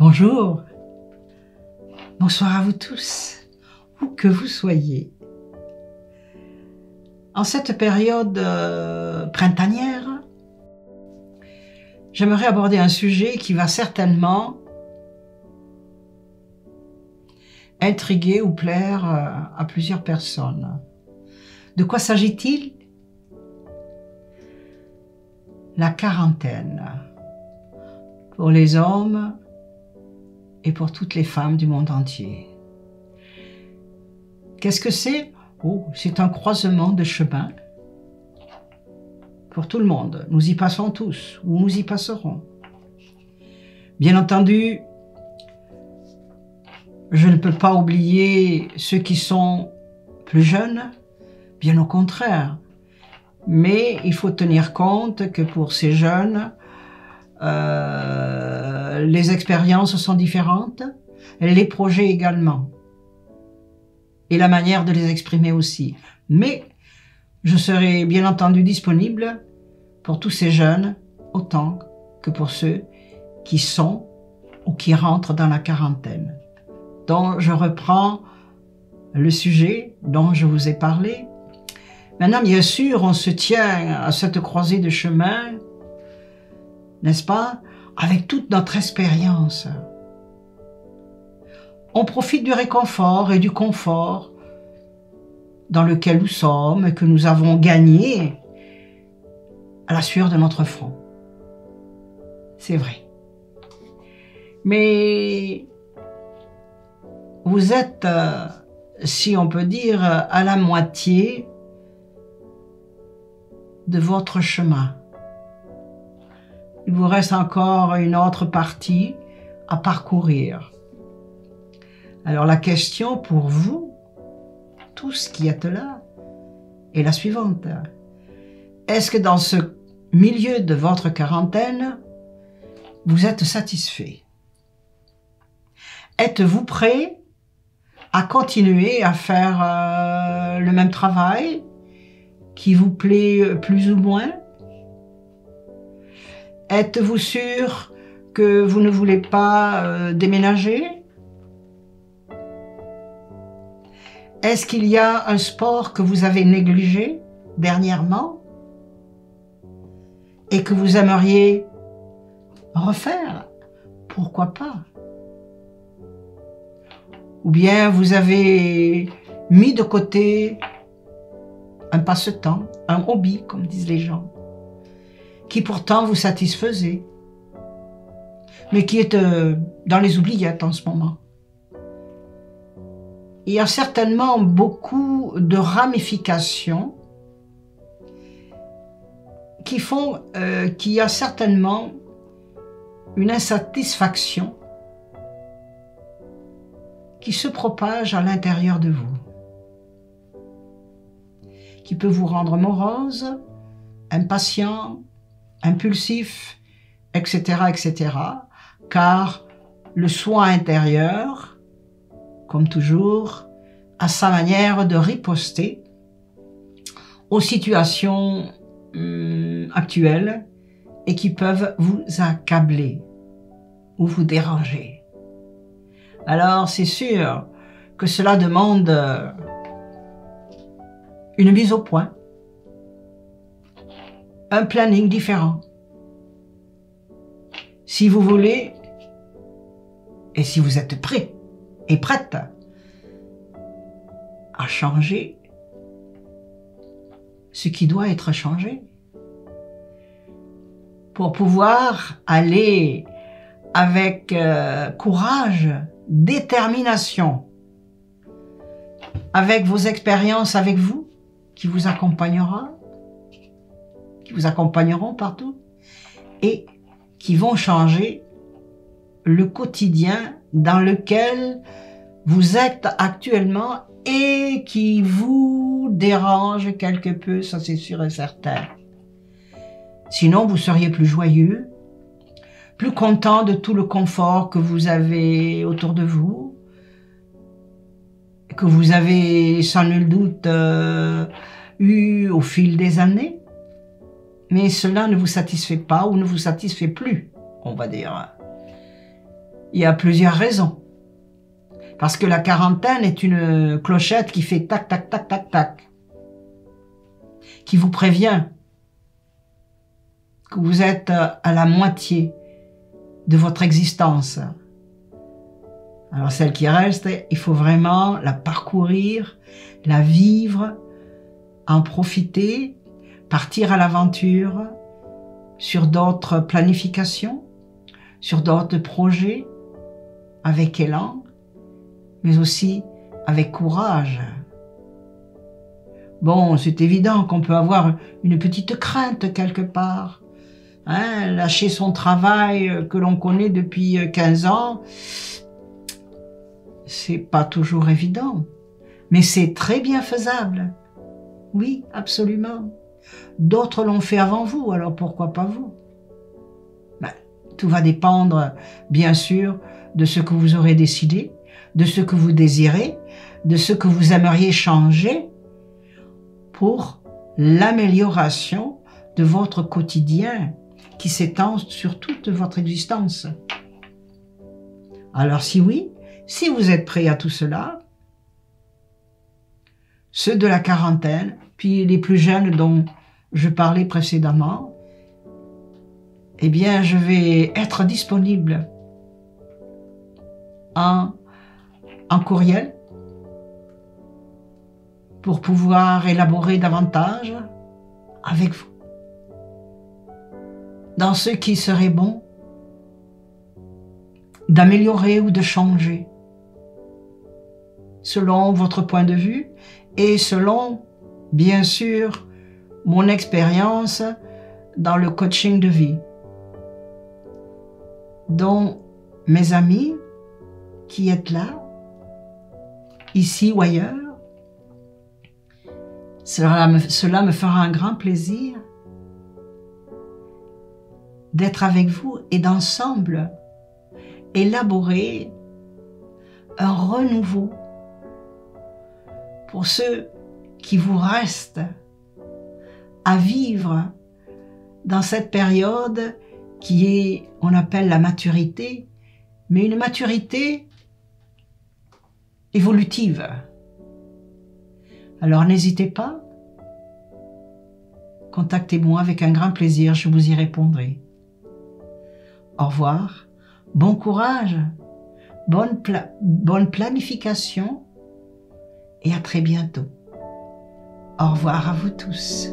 Bonjour, bonsoir à vous tous, où que vous soyez. En cette période printanière, j'aimerais aborder un sujet qui va certainement intriguer ou plaire à plusieurs personnes. De quoi s'agit-il? La quarantaine, pour les hommes et pour toutes les femmes du monde entier. Qu'est-ce que c'est? Oh, c'est un croisement de chemin pour tout le monde. Nous y passons tous, ou nous y passerons. Bien entendu, je ne peux pas oublier ceux qui sont plus jeunes, bien au contraire. Mais il faut tenir compte que pour ces jeunes, les expériences sont différentes, les projets également, et la manière de les exprimer aussi. Mais je serai bien entendu disponible pour tous ces jeunes, autant que pour ceux qui sont ou qui rentrent dans la quarantaine. Donc je reprends le sujet dont je vous ai parlé. Maintenant, bien sûr, on se tient à cette croisée de chemin, n'est-ce pas, avec toute notre expérience. On profite du réconfort et du confort dans lequel nous sommes et que nous avons gagné à la sueur de notre front. C'est vrai. Mais vous êtes, si on peut dire, à la moitié de votre chemin. Il vous reste encore une autre partie à parcourir. Alors la question pour vous, tous qui êtes là, est la suivante. Est-ce que dans ce milieu de votre quarantaine, vous êtes satisfait? Êtes-vous prêt à continuer à faire le même travail qui vous plaît plus ou moins? Êtes-vous sûr que vous ne voulez pas déménager? Est-ce qu'il y a un sport que vous avez négligé dernièrement et que vous aimeriez refaire? Pourquoi pas? Ou bien vous avez mis de côté un passe-temps, un hobby, comme disent les gens, qui pourtant vous satisfaisait, mais qui est dans les oubliettes en ce moment. Il y a certainement beaucoup de ramifications qui font qu'il y a certainement une insatisfaction qui se propage à l'intérieur de vous, qui peut vous rendre morose, impatient, impulsif, etc., etc., car le soi intérieur, comme toujours, a sa manière de riposter aux situations actuelles et qui peuvent vous accabler ou vous déranger. Alors c'est sûr que cela demande une mise au point, un planning différent. Si vous voulez, et si vous êtes prêt et prête à changer ce qui doit être changé, pour pouvoir aller avec courage, détermination, avec vos expériences avec vous, qui vous accompagneront partout, et qui vont changer le quotidien dans lequel vous êtes actuellement et qui vous dérange quelque peu, ça c'est sûr et certain. Sinon, vous seriez plus joyeux, plus content de tout le confort que vous avez autour de vous, que vous avez sans nul doute eu au fil des années. Mais cela ne vous satisfait pas ou ne vous satisfait plus, on va dire. Il y a plusieurs raisons. Parce que la quarantaine est une clochette qui fait tac, tac, tac, tac, tac. Qui vous prévient que vous êtes à la moitié de votre existence. Alors celle qui reste, il faut vraiment la parcourir, la vivre, en profiter, partir à l'aventure sur d'autres planifications, sur d'autres projets, avec élan, mais aussi avec courage. Bon, c'est évident qu'on peut avoir une petite crainte quelque part. Hein, lâcher son travail que l'on connaît depuis 15 ans, c'est pas toujours évident. Mais c'est très bien faisable. Oui, absolument. D'autres l'ont fait avant vous, alors pourquoi pas vous? Ben, tout va dépendre, bien sûr, de ce que vous aurez décidé, de ce que vous désirez, de ce que vous aimeriez changer pour l'amélioration de votre quotidien qui s'étend sur toute votre existence. Alors si oui, si vous êtes prêt à tout cela, ceux de la quarantaine, puis les plus jeunes dont je parlais précédemment, eh bien je vais être disponible en courriel pour pouvoir élaborer davantage avec vous dans ce qui serait bon d'améliorer ou de changer selon votre point de vue et selon, bien sûr, mon expérience dans le coaching de vie, dont mes amis qui êtes là, ici ou ailleurs, cela me fera un grand plaisir d'être avec vous et d'ensemble élaborer un renouveau pour ceux qui vous restent à vivre dans cette période qui est, on appelle la maturité, mais une maturité évolutive. Alors n'hésitez pas, contactez-moi avec un grand plaisir, je vous y répondrai. Au revoir, bon courage, bonne planification et à très bientôt. Au revoir à vous tous.